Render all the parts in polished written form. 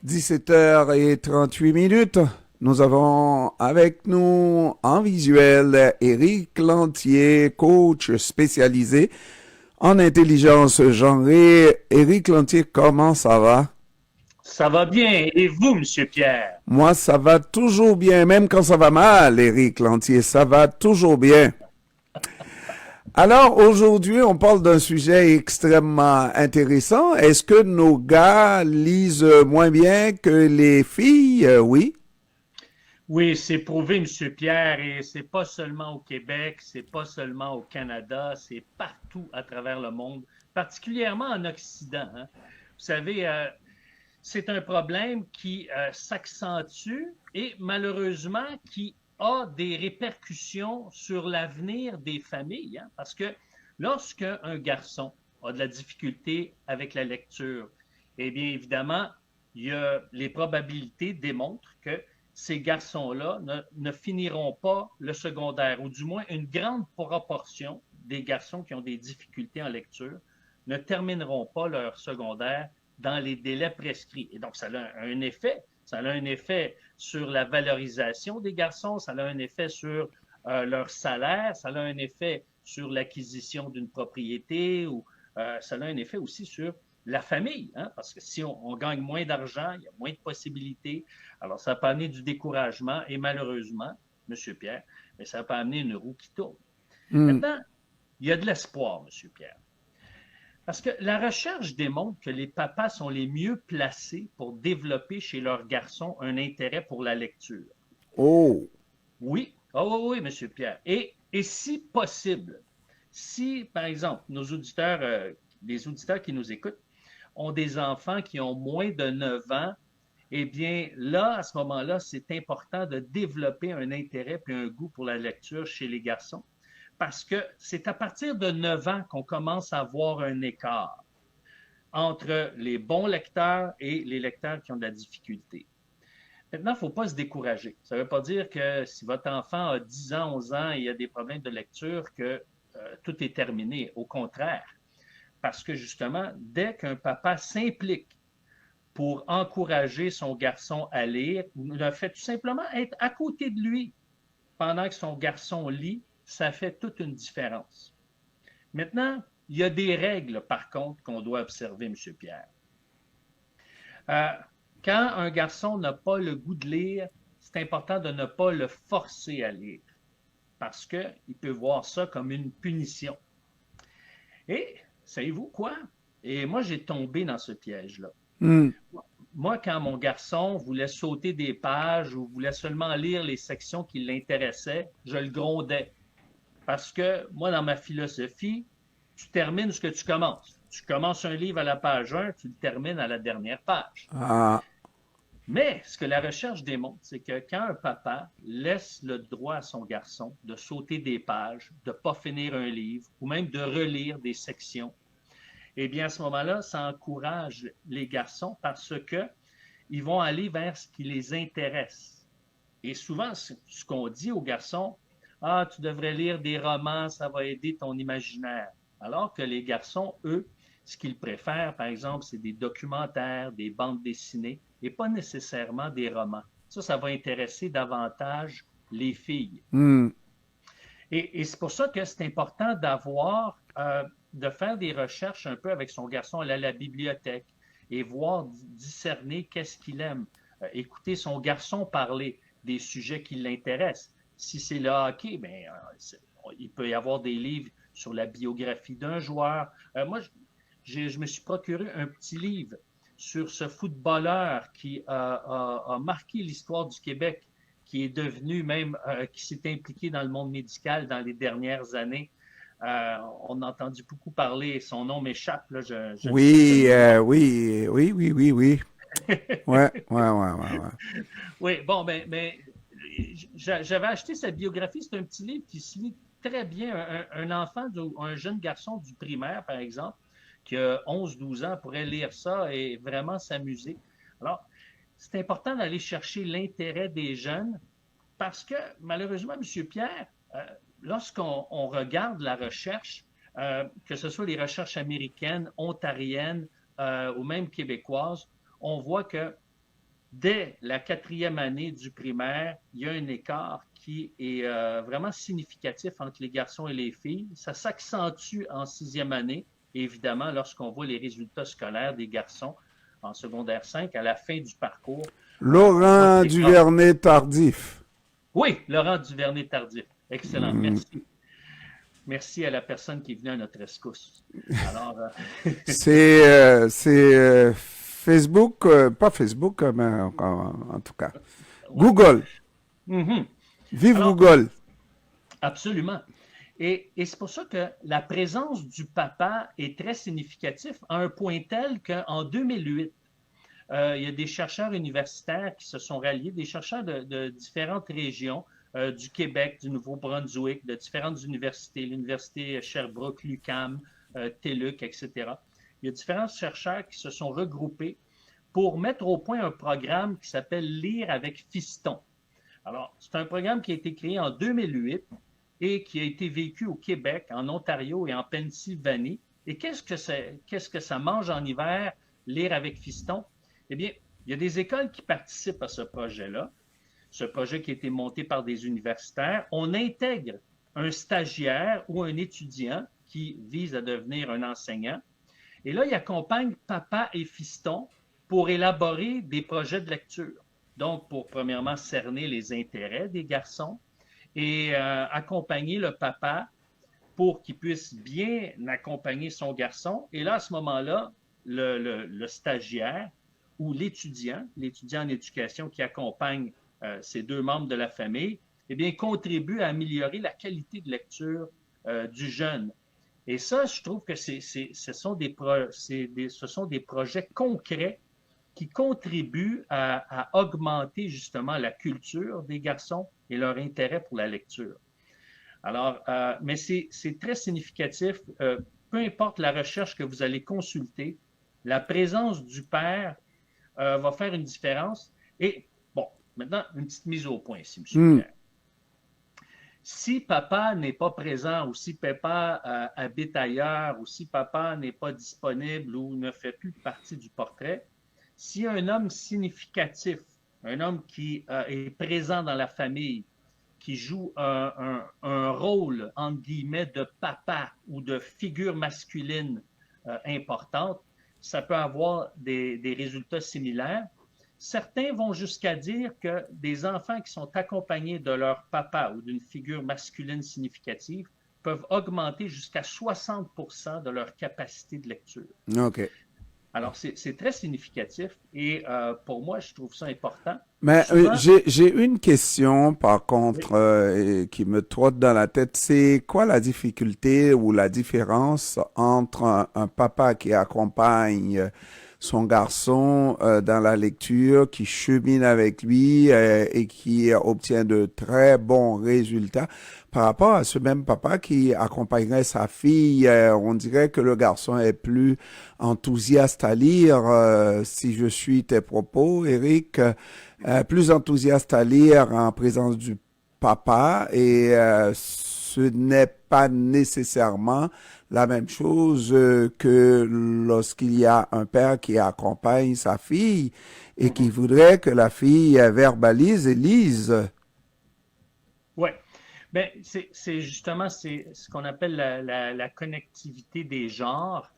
17h38. Nous avons avec nous en visuel Éric Lantier, coach spécialisé en intelligence genrée. Éric Lantier, comment ça va? Ça va bien. Et vous, Monsieur Pierre? Moi, ça va toujours bien, même quand ça va mal, Éric Lantier, ça va toujours bien. Alors, aujourd'hui, on parle d'un sujet extrêmement intéressant. Est-ce que nos gars lisent moins bien que les filles? Oui. Oui, c'est prouvé, Monsieur Pierre, et c'est pas seulement au Québec, c'est pas seulement au Canada, c'est partout à travers le monde, particulièrement en Occident, hein. Vous savez, c'est un problème qui s'accentue et malheureusement qui a des répercussions sur l'avenir des familles, hein, parce que lorsqu'un garçon a de la difficulté avec la lecture, eh bien évidemment, les probabilités démontrent que ces garçons-là ne finiront pas le secondaire, ou du moins une grande proportion des garçons qui ont des difficultés en lecture ne termineront pas leur secondaire dans les délais prescrits. Et donc, ça a un effet. Ça a un effet sur la valorisation des garçons, ça a un effet sur leur salaire, ça a un effet sur l'acquisition d'une propriété, ou ça a un effet aussi sur la famille, hein, parce que si on gagne moins d'argent, il y a moins de possibilités. Alors, ça peut amener du découragement et malheureusement, Monsieur Pierre, mais ça peut amener une roue qui tourne. Hmm. Maintenant, il y a de l'espoir, Monsieur Pierre. Parce que la recherche démontre que les papas sont les mieux placés pour développer chez leurs garçons un intérêt pour la lecture. Oh. Oui, oh, oui, Monsieur Pierre. Et si possible, si, par exemple, nos auditeurs, les auditeurs qui nous écoutent, ont des enfants qui ont moins de 9 ans, eh bien, là, à ce moment-là, c'est important de développer un intérêt et un goût pour la lecture chez les garçons, parce que c'est à partir de 9 ans qu'on commence à voir un écart entre les bons lecteurs et les lecteurs qui ont de la difficulté. Maintenant, il ne faut pas se décourager. Ça ne veut pas dire que si votre enfant a 10 ans, 11 ans et il a des problèmes de lecture, que tout est terminé. Au contraire, parce que justement, dès qu'un papa s'implique pour encourager son garçon à lire, le fait tout simplement être à côté de lui pendant que son garçon lit, ça fait toute une différence. Maintenant, il y a des règles, par contre, qu'on doit observer, M. Pierre. Euh, Quand un garçon n'a pas le goût de lire, c'est important de ne pas le forcer à lire parce qu'il peut voir ça comme une punition. Et savez-vous quoi? Et moi, j'ai tombé dans ce piège-là. Hmm. Moi, quand mon garçon voulait sauter des pages ou voulait seulement lire les sections qui l'intéressaient, je le grondais. Parce que moi, dans ma philosophie, tu termines ce que tu commences. Tu commences un livre à la page 1, tu le termines à la dernière page. Ah. Mais ce que la recherche démontre, c'est que quand un papa laisse le droit à son garçon de sauter des pages, de ne pas finir un livre ou même de relire des sections, eh bien à ce moment-là, ça encourage les garçons parce que ils vont aller vers ce qui les intéresse. Et souvent, ce qu'on dit aux garçons, ah, tu devrais lire des romans, ça va aider ton imaginaire. Alors que les garçons, eux, ce qu'ils préfèrent, par exemple, c'est des documentaires, des bandes dessinées, et pas nécessairement des romans. Ça va intéresser davantage les filles. Hmm. Et c'est pour ça que c'est important de faire des recherches un peu avec son garçon, aller à la bibliothèque et voir, discerner qu'est-ce qu'il aime. Écouter son garçon parler des sujets qui l'intéressent. Si c'est le hockey, ben, il peut y avoir des livres sur la biographie d'un joueur. Moi, je me suis procuré un petit livre sur ce footballeur qui a marqué l'histoire du Québec, qui est devenu même, qui s'est impliqué dans le monde médical dans les dernières années. On a entendu beaucoup parler, son nom m'échappe, là, je le sais de Oui, mémoire. oui. Ouais. Oui, bon, j'avais acheté sa biographie, c'est un petit livre qui se lit très bien. Un enfant, un jeune garçon du primaire, par exemple, qui a 11 12 ans, pourrait lire ça et vraiment s'amuser. Alors, c'est important d'aller chercher l'intérêt des jeunes parce que, malheureusement, M. Pierre, lorsqu'on regarde la recherche, que ce soit les recherches américaines, ontariennes ou même québécoises, on voit que dès la 4e année du primaire, il y a un écart qui est vraiment significatif entre les garçons et les filles. Ça s'accentue en 6e année, évidemment, lorsqu'on voit les résultats scolaires des garçons en secondaire 5 à la fin du parcours. On voit que Laurent l'écart... Duvernay-Tardif. Oui, Laurent Duvernay-Tardif. Excellent. Merci. Merci à la personne qui est venue à notre rescousse. Alors, C'est Facebook, pas Facebook, mais en tout cas. ouais. Google. Mhm. Vive Alors, Google. absolument. Et c'est pour ça que la présence du papa est très significative à un point tel qu'en 2008, il y a des chercheurs universitaires qui se sont ralliés, des chercheurs de différentes régions, du Québec, du Nouveau-Brunswick, de différentes universités, l'université Sherbrooke, l'UQAM, TELUC, etc. Il y a différents chercheurs qui se sont regroupés pour mettre au point un programme qui s'appelle Lire avec Fiston. Alors, c'est un programme qui a été créé en 2008 et qui a été vécu au Québec, en Ontario et en Pennsylvanie. Et qu'est-ce que ça mange en hiver, Lire avec Fiston? Eh bien, il y a des écoles qui participent à ce projet-là, ce projet qui a été monté par des universitaires. On intègre un stagiaire ou un étudiant qui vise à devenir un enseignant. Et là, il accompagne papa et fiston pour élaborer des projets de lecture. Donc, pour premièrement cerner les intérêts des garçons et accompagner le papa pour qu'il puisse bien accompagner son garçon. Et là, à ce moment-là, le stagiaire ou l'étudiant en éducation qui accompagne ces deux membres de la famille, eh bien, contribue à améliorer la qualité de lecture du jeune. Et ça, je trouve que ce sont des projets concrets qui contribuent à augmenter justement la culture des garçons et leur intérêt pour la lecture. Alors, mais c'est très significatif. Peu importe la recherche que vous allez consulter, la présence du père va faire une différence. Et bon, maintenant, une petite mise au point ici, M. Pierre. Si papa n'est pas présent ou si papa habite ailleurs ou si papa n'est pas disponible ou ne fait plus partie du portrait, s'il y a un homme significatif, un homme qui est présent dans la famille, qui joue un rôle, entre guillemets, de papa ou de figure masculine importante, ça peut avoir des résultats similaires. Certains vont jusqu'à dire que des enfants qui sont accompagnés de leur papa ou d'une figure masculine significative peuvent augmenter jusqu'à 60% de leur capacité de lecture. OK. Alors, c'est très significatif et pour moi, je trouve ça important. Mais Souvent, j'ai une question, par contre, qui me trotte dans la tête. C'est quoi la difficulté ou la différence entre un papa qui accompagne son garçon dans la lecture, qui chemine avec lui et qui obtient de très bons résultats, par rapport à ce même papa qui accompagnerait sa fille? On dirait que le garçon est plus enthousiaste à lire, si je suis tes propos, Éric, plus enthousiaste à lire en présence du papa, et ce n'est pas nécessairement la même chose que lorsqu'il y a un père qui accompagne sa fille et qui voudrait que la fille verbalise et lise. oui. Bien, c'est justement ce qu'on appelle la connectivité des genres.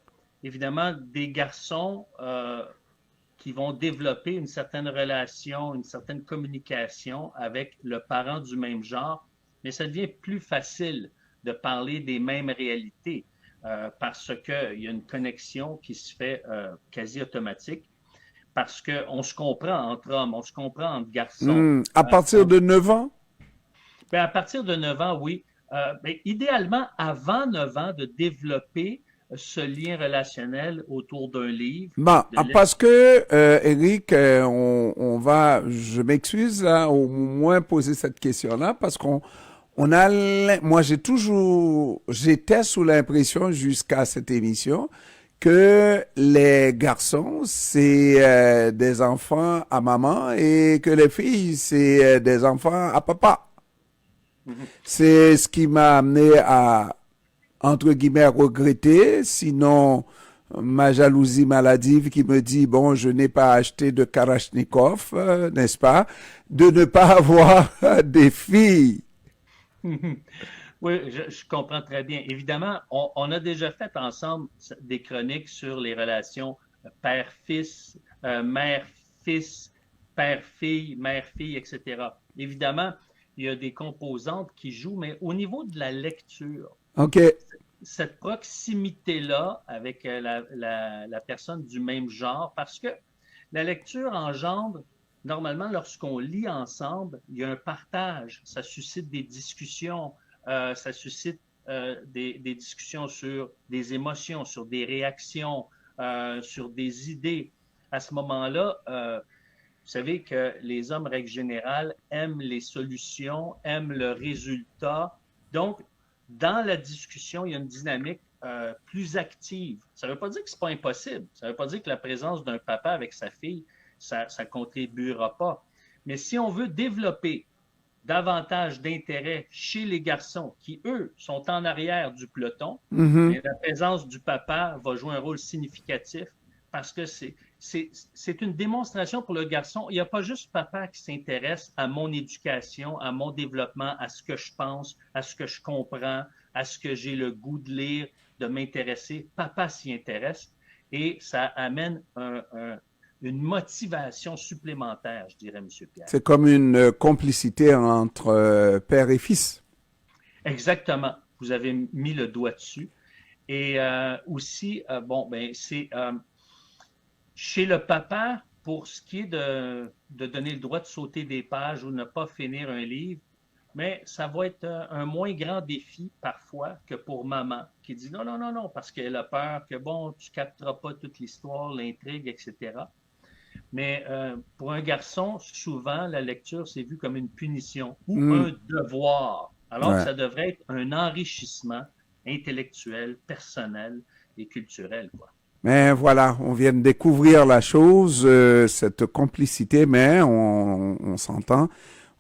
Évidemment, des garçons qui vont développer une certaine relation, une certaine communication avec le parent du même genre, mais ça devient plus facile de parler des mêmes réalités parce qu'il y a une connexion qui se fait quasi automatique, parce qu'on se comprend entre hommes, on se comprend entre garçons. À partir de 9 ans? Bien, à partir de 9 ans, oui. Bien, idéalement, avant 9 ans, de développer ce lien relationnel autour d'un livre. Bon, parce que, Eric, je m'excuse là, au moins poser cette question-là, parce moi j'étais sous l'impression jusqu'à cette émission que les garçons, c'est des enfants à maman et que les filles, c'est des enfants à papa. C'est ce qui m'a amené à, entre guillemets, regretter, sinon ma jalousie maladive qui me dit, bon, je n'ai pas acheté de Kalachnikov, n'est-ce pas, de ne pas avoir des filles. Oui, je comprends très bien. Évidemment, on a déjà fait ensemble des chroniques sur les relations père-fils, mère-fils, père-fille, mère-fille, etc. Évidemment, il y a des composantes qui jouent, mais au niveau de la lecture, OK. cette proximité-là avec la personne du même genre, parce que la lecture engendre, normalement, lorsqu'on lit ensemble, il y a un partage, ça suscite des discussions, ça suscite des discussions sur des émotions, sur des réactions, sur des idées. À ce moment-là, vous savez que les hommes, règle générale, aiment les solutions, aiment le résultat. Donc, dans la discussion, il y a une dynamique plus active. Ça ne veut pas dire que ce n'est pas impossible. Ça ne veut pas dire que la présence d'un papa avec sa fille, ça ne contribuera pas. Mais si on veut développer davantage d'intérêt chez les garçons qui, eux, sont en arrière du peloton, Mhm. mais la présence du papa va jouer un rôle significatif parce que c'est une démonstration pour le garçon. Il n'y a pas juste papa qui s'intéresse à mon éducation, à mon développement, à ce que je pense, à ce que je comprends, à ce que j'ai le goût de lire, de m'intéresser. Papa s'y intéresse et ça amène une motivation supplémentaire, je dirais, M. Pierre. C'est comme une complicité entre père et fils. Exactement. Vous avez mis le doigt dessus. Et aussi, bon, ben, c'est chez le papa, pour ce qui est de donner le droit de sauter des pages ou ne pas finir un livre, mais ça va être un moins grand défi parfois que pour maman, qui dit non, non, non, non, parce qu'elle a peur que, bon, tu ne capteras pas toute l'histoire, l'intrigue, etc. Mais pour un garçon, souvent, la lecture, c'est vu comme une punition ou Mm. un devoir, alors que Ouais. ça devrait être un enrichissement intellectuel, personnel et culturel, quoi. Mais voilà, on vient de découvrir la chose, cette complicité, mais on s'entend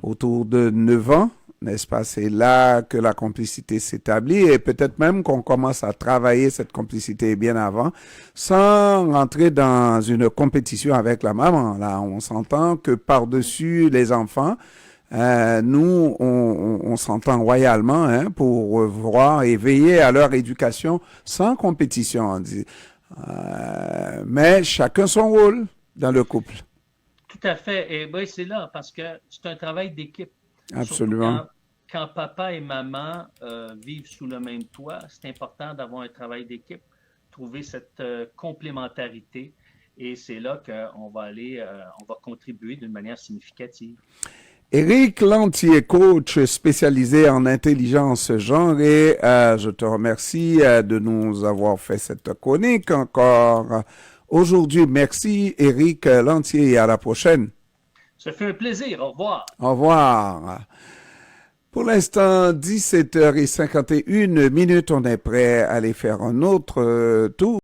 autour de 9 ans, n'est-ce pas? C'est là que la complicité s'établit et peut-être même qu'on commence à travailler cette complicité bien avant, sans rentrer dans une compétition avec la maman. Là, on s'entend que par-dessus les enfants, nous, on s'entend royalement hein, pour voir et veiller à leur éducation sans compétition. On dit. Mais chacun son rôle dans le couple. Tout à fait. Et oui, c'est là, parce que c'est un travail d'équipe. Surtout Absolument. quand papa et maman vivent sous le même toit, c'est important d'avoir un travail d'équipe, trouver cette complémentarité. Et c'est là qu'on va aller, on va contribuer d'une manière significative. Éric Lantier, coach spécialisé en intelligence genrée, je te remercie de nous avoir fait cette chronique encore aujourd'hui. Merci Éric Lantier et à la prochaine. Ça fait un plaisir. Au revoir. Au revoir. Pour l'instant, 17h51 minutes, on est prêt à aller faire un autre tour.